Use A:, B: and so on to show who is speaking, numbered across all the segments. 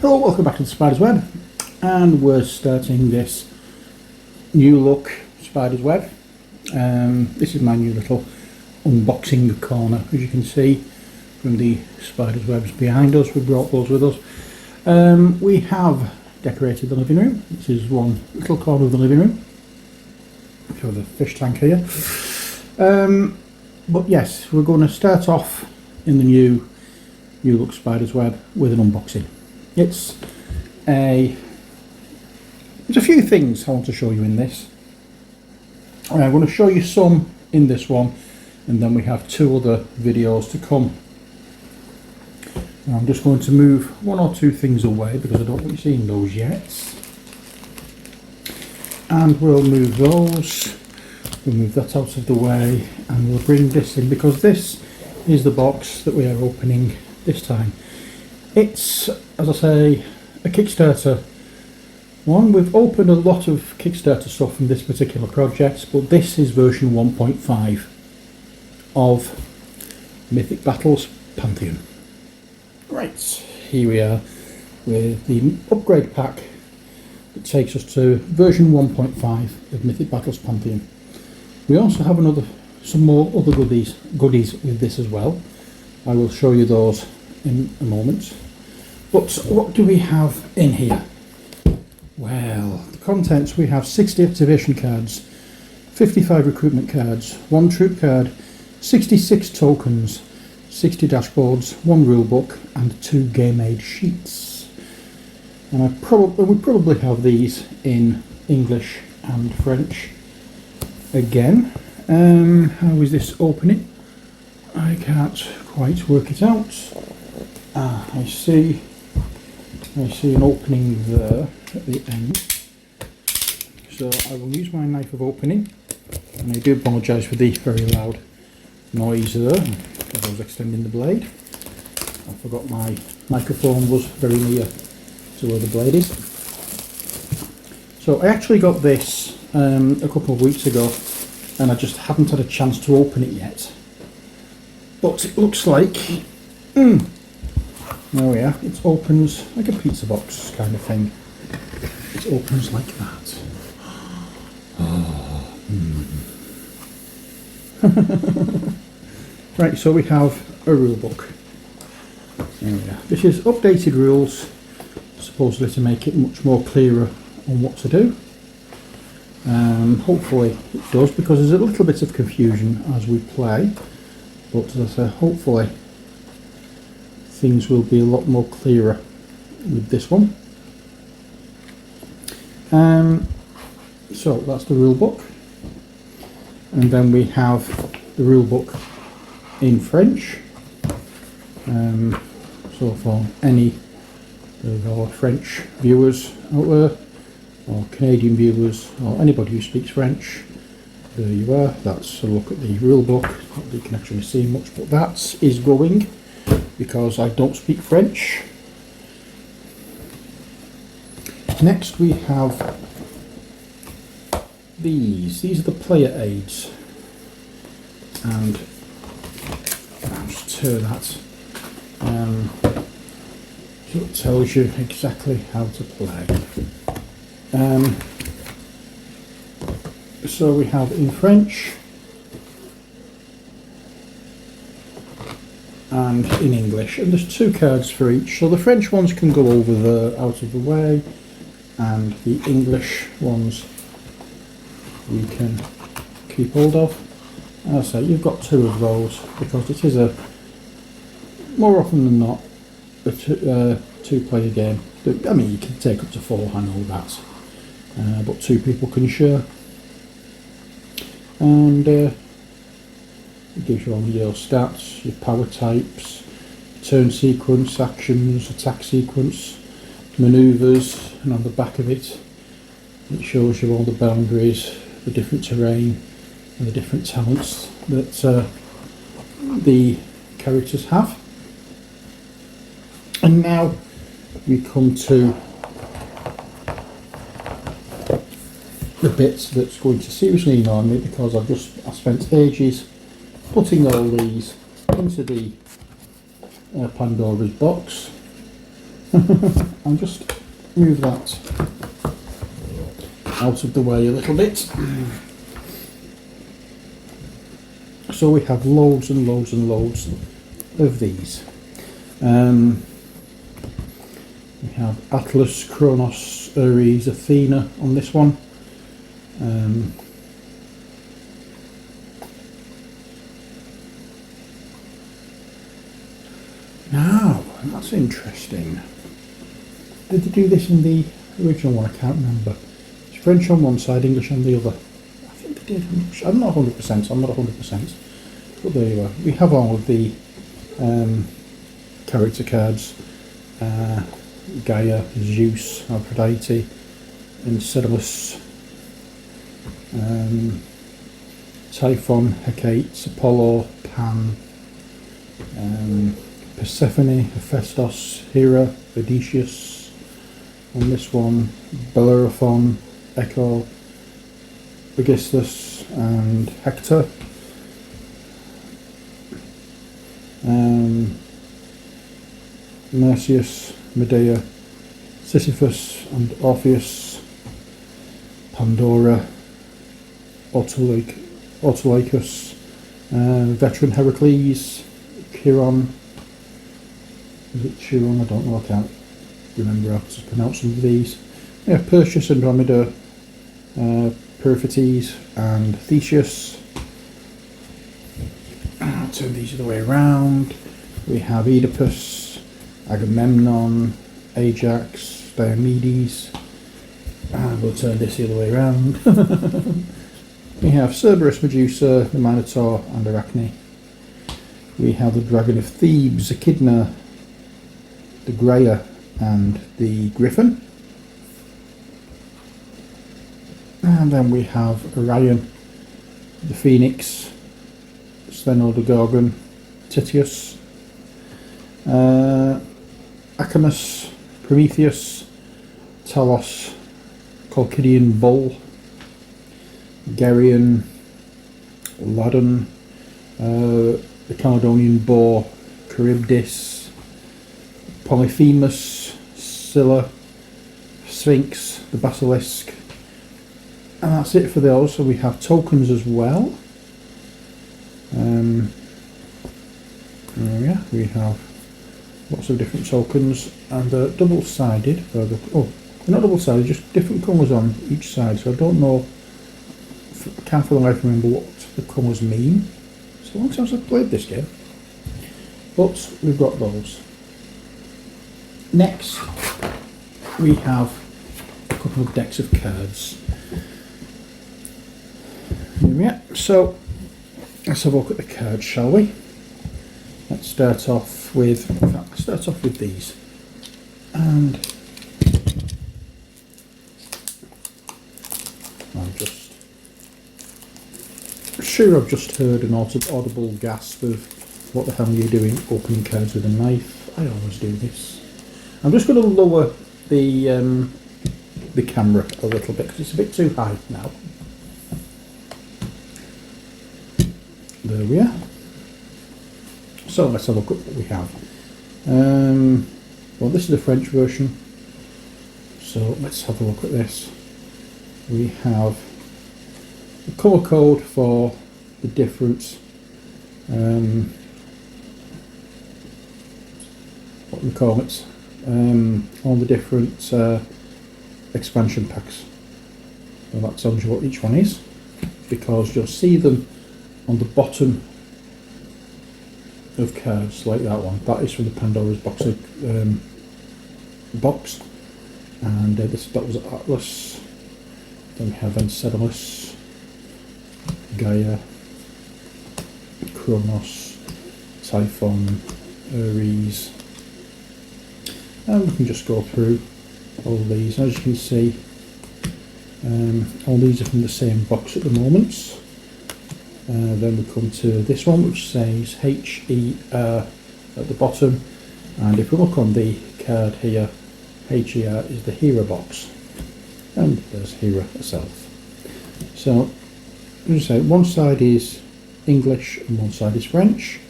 A: Hello, welcome back to the Spider's Web, and we're starting this new look Spider's Web. This is my new little unboxing corner. As you can see from the Spider's Webs behind us, we brought those with us. We have decorated the living room. This is one little corner of the living room. Show the fish tank here. But yes, we're going to start off in the new look Spider's Web with an unboxing. There's a few things I want to show you in this. I'm going to show you some in this one, and then we have two other videos to come. I'm just going to move one or two things away because I don't want you seeing those yet. And we'll move those, we'll move that out of the way, and we'll bring this in because this is the box that we are opening this time. It's, as I say, a Kickstarter one. We've opened a lot of Kickstarter stuff from this particular project, but this is version 1.5 of Mythic Battles Pantheon. Right, here we are with the upgrade pack that takes us to version 1.5 of Mythic Battles Pantheon. We also have some more other goodies with this as well. I will show you those in a moment. But what do we have in here? Well, the contents: we have 60 activation cards, 55 recruitment cards, 1 troop card, 66 tokens, 60 dashboards, 1 rulebook, and 2 game aid sheets. And we probably have these in English and French again. How is this opening? I can't quite work it out. I see an opening there at the end, so I will use my knife of opening, and I do apologise for the very loud noise there because I was extending the blade. I forgot my microphone was very near to where the blade is. So I actually got this a couple of weeks ago, and I just haven't had a chance to open it yet, but it looks like there we are. It opens like a pizza box kind of thing. It opens like that. Oh. Right, so we have a rule book. There we are. This is updated rules, supposedly to make it much more clearer on what to do. Hopefully it does, because there's a little bit of confusion as we play. But as I say, hopefully things will be a lot more clearer with this one. So that's the rule book, and then we have the rule book in French. So for any of our French viewers out there, or Canadian viewers, or anybody who speaks French, there you are. That's a look at the rule book. Not that you can actually see much, but that is going, because I don't speak French. Next we have these. These are the player aids, and I'll just turn that. So it tells you exactly how to play. So we have in French and in English, and there's 2 cards for each. So the French ones can go over there, out of the way, and the English ones we can keep hold of. As I say, you've got 2 of those because it is more often than not a 2-player game. I mean, you can take up to 4, I know that, but 2 people can share. And it gives you all your stats, your power types, turn sequence, actions, attack sequence, manoeuvres, and on the back of it shows you all the boundaries, the different terrain, and the different talents that the characters have. And now we come to the bit that's going to seriously annoy me, because I spent ages putting all these into the Pandora's box, I'll just move that out of the way a little bit. So we have loads and loads and loads of these. We have Atlas, Kronos, Ares, Athena on this one. Now, that's interesting. Did they do this in the original one? I can't remember. It's French on one side, English on the other. I think they did. I'm not 100%, I'm not 100%. But there you are. We have all of the character cards. Gaia, Zeus, Aphrodite, Enceladus, Typhon, Hecate, Apollo, Pan, Persephone, Hephaestus, Hera, Odysseus. On this one, Bellerophon, Echo, Aegisthus, and Hector. Mercius, Medea, Sisyphus and Orpheus, Pandora, Autolycus, veteran Heracles, Chiron. Is it Chiron? I don't know, I can't remember how to pronounce some of these. Yeah, Perseus, Andromeda, Periphetes and Theseus. I'll turn these the other way around. We have Oedipus, Agamemnon, Ajax, Diomedes, and we'll turn this the other way around. We have Cerberus, Medusa, the Minotaur and Arachne. We have the Dragon of Thebes, Echidna, the Graia and the Griffin. And then we have Orion, the Phoenix, Steno the Gorgon, Titius, Acamas, Prometheus, Talos, Colchidian Bull, Geryon, Ladon, the Caledonian Boar, Charybdis, Polyphemus, Scylla, Sphinx, the Basilisk, and that's it for those. So we have tokens as well. Yeah, we have lots of different tokens, and double-sided for the, oh, not double-sided, just different colours on each side, so I don't know, I can't for the life remember what the colours mean. It's a long time since I've played this game, but we've got those. Next we have a couple of decks of cards. Here we are. So let's have a look at the cards, shall we? Let's start off with, in fact, let's start off with these. And I'm just sure I've just heard an audible gasp of what the hell are you doing opening cards with a knife. I always do this. I'm just going to lower the camera a little bit because it's a bit too high now. There we are. So let's have a look at what we have. Well, this is the French version, so let's have a look at this. We have the colour code for the different what we call it, all the different expansion packs. Well, that tells you what each one is, because you'll see them on the bottom of cards, like that one. That is from the Pandora's box, and that was Atlas. Then we have Enceladus, Gaia, Kronos, Typhon, Ares, and we can just go through all these. As you can see, all these are from the same box at the moment. Then we come to this one, which says HER at the bottom, and if we look on the card here, HER is the Hera box, and there's Hera herself. So, as I say, one side is English and one side is French.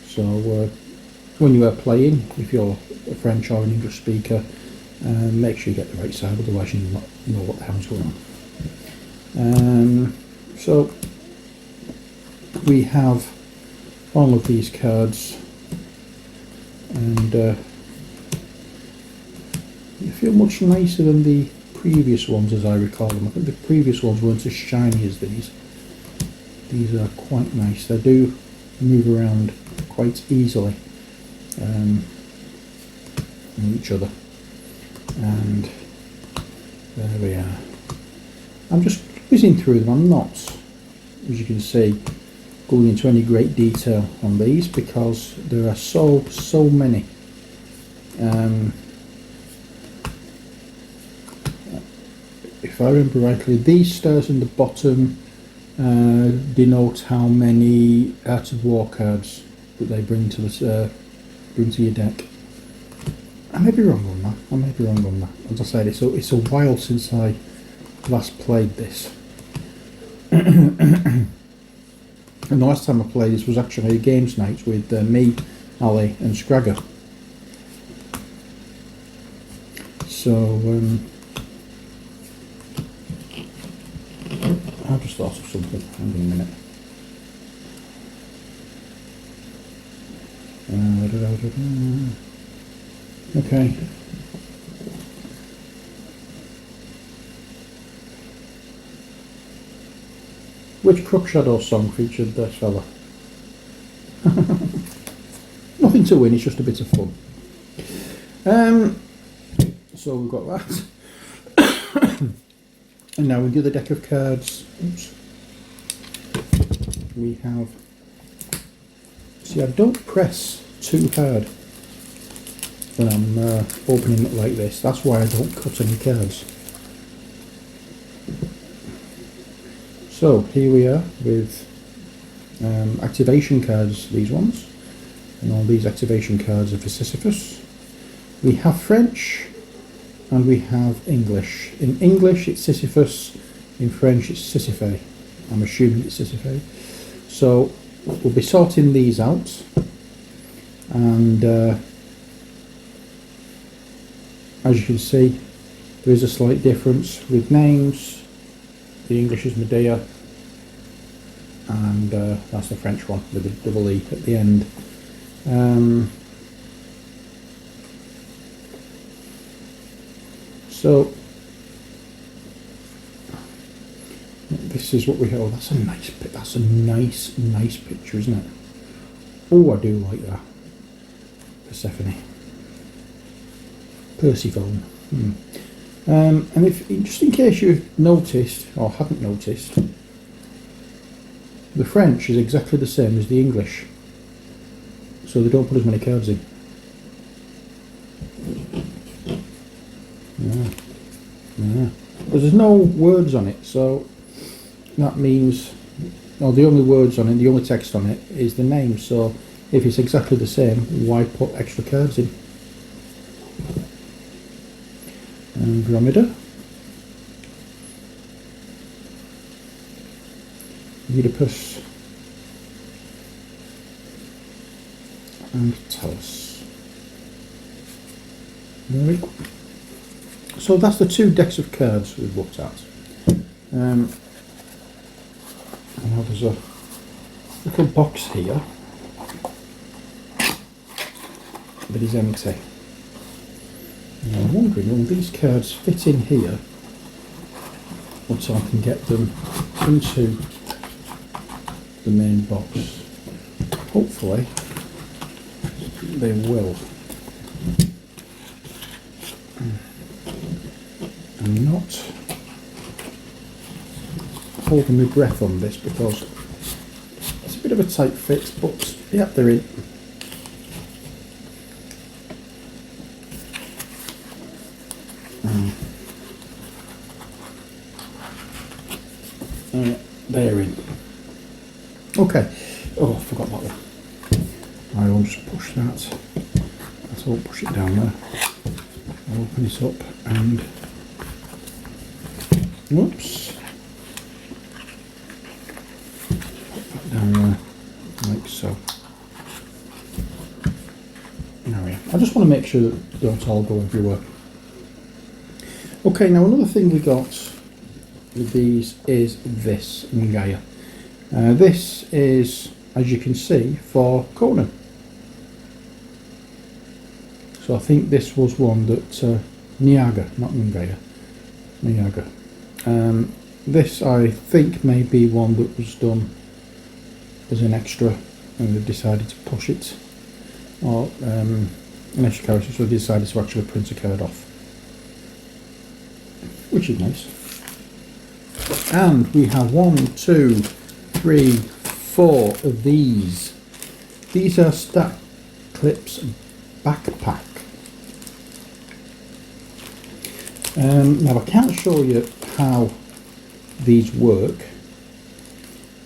A: So when you are playing, if you're a French or an English speaker, make sure you get the right side, otherwise you not know what the hell's going on. So we have all of these cards, and they feel much nicer than the previous ones, as I recall them. I think the previous ones weren't as shiny as these. These are quite nice. They do move around quite easily in each other. And there we are. I'm just whizzing through them. I'm not, as you can see, going into any great detail on these because there are so many. If I remember rightly, these stars in the bottom denote how many Art of War cards that they bring to your deck. I may be wrong on that. As I said, it's a while since I last played this. And the last time I played this was actually a games night with me, Ali and Scragger. So I just thought of something. Hang on a minute. Okay. Which Crookshadow song featured this fella? Nothing to win, it's just a bit of fun. So we've got that. And now we do the deck of cards. Oops. We have... See, I don't press too hard when I'm opening it like this. That's why I don't cut any cards. So here we are with activation cards, these ones. And all these activation cards are for Sisyphus. We have French and we have English. In English it's Sisyphus, in French it's Sisyphe. I'm assuming it's Sisyphe. So we'll be sorting these out, and as you can see there is a slight difference with names. The English is Medea, and that's the French one with the double E at the end. So this is what we have. Oh, that's a nice bit. That's a nice picture, isn't it? Oh, I do like that. Persephone. And if, just in case you've noticed or haven't noticed, the French is exactly the same as the English, so they don't put as many cards in. But there's no words on it, so that means, well, the only words on it, the only text on it is the name. So if it's exactly the same, why put extra cards in? Andromeda, Oedipus, and Talus. There we go. So that's the two decks of cards we've looked at. Now there's a little box here that is empty. And I'm wondering, will these cards fit in here once I can get them into the main box? Hopefully they will. I'm not holding my breath on this because it's a bit of a tight fit, but yeah, they're in. They're in. Okay. Oh, I forgot that one. I will just push that. I will push it down there. I'll open it up and whoops. Put that down there like so. I just want to make sure that they don't all go everywhere. Okay, now another thing we got with these is this Ngaya. This is, as you can see, for Conan. So I think this was one that Niaga, not Ngaya, Niaga. This I think may be one that was done as an extra, and they've decided to push it, or an extra character, so they decided to actually print a card off, which is nice. And we have 1, 2, 3, 4 of these. These are Stack Clips Backpack. Now I can't show you how these work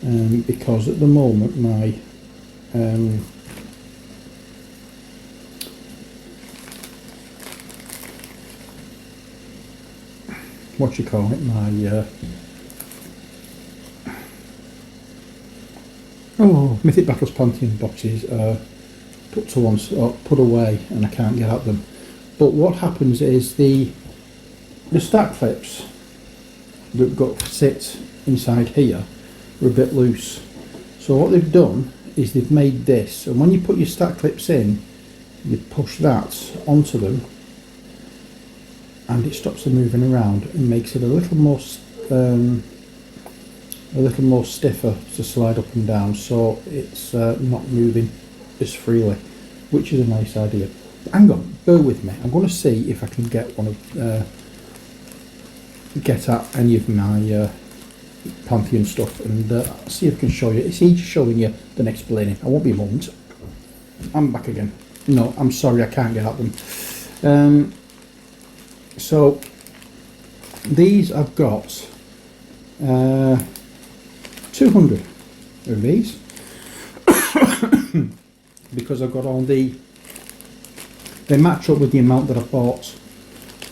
A: because at the moment my what you call it, my Mythic Battles Pantheon boxes are put to one, or put away, and I can't get at them. But what happens is the stack clips that sit inside here are a bit loose. So what they've done is they've made this, and when you put your stack clips in, you push that onto them, and it stops them moving around and makes it a little more stiffer to slide up and down, so it's not moving as freely, which is a nice idea. Hang on, bear with me. I'm going to see if I can get one of get at any of my Pantheon stuff and see if I can show you. It's easier showing you than explaining. I won't be a moment. I'm back again. No, I'm sorry, I can't get at them. So these I've got 200 of these because I've got all they match up with the amount that I bought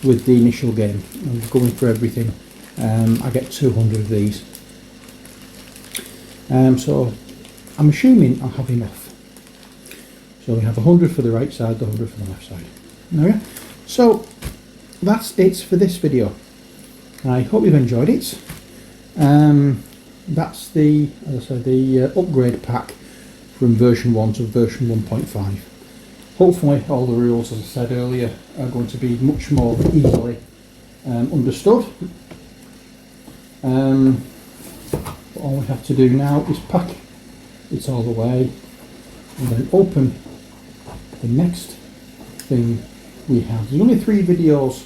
A: with the initial game. I'm going for everything. I get 200 of these. So I'm assuming I'll have enough. So we have 100 for the right side, the 100 for the left side. Okay. So that's it for this video. I hope you've enjoyed it. That's the, as I said, the upgrade pack from version 1 to version 1.5. Hopefully all the rules, as I said earlier, are going to be much more easily understood. All we have to do now is pack it all away and then open the next thing we have. There's only 3 videos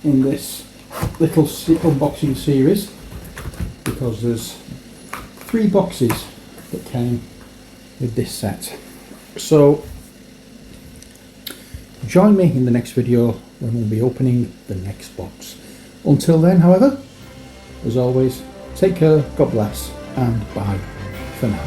A: in this little unboxing series because there's 3 boxes that came with this set. So join me in the next video when we'll be opening the next box. Until then, however, as always, take care, God bless, and bye for now.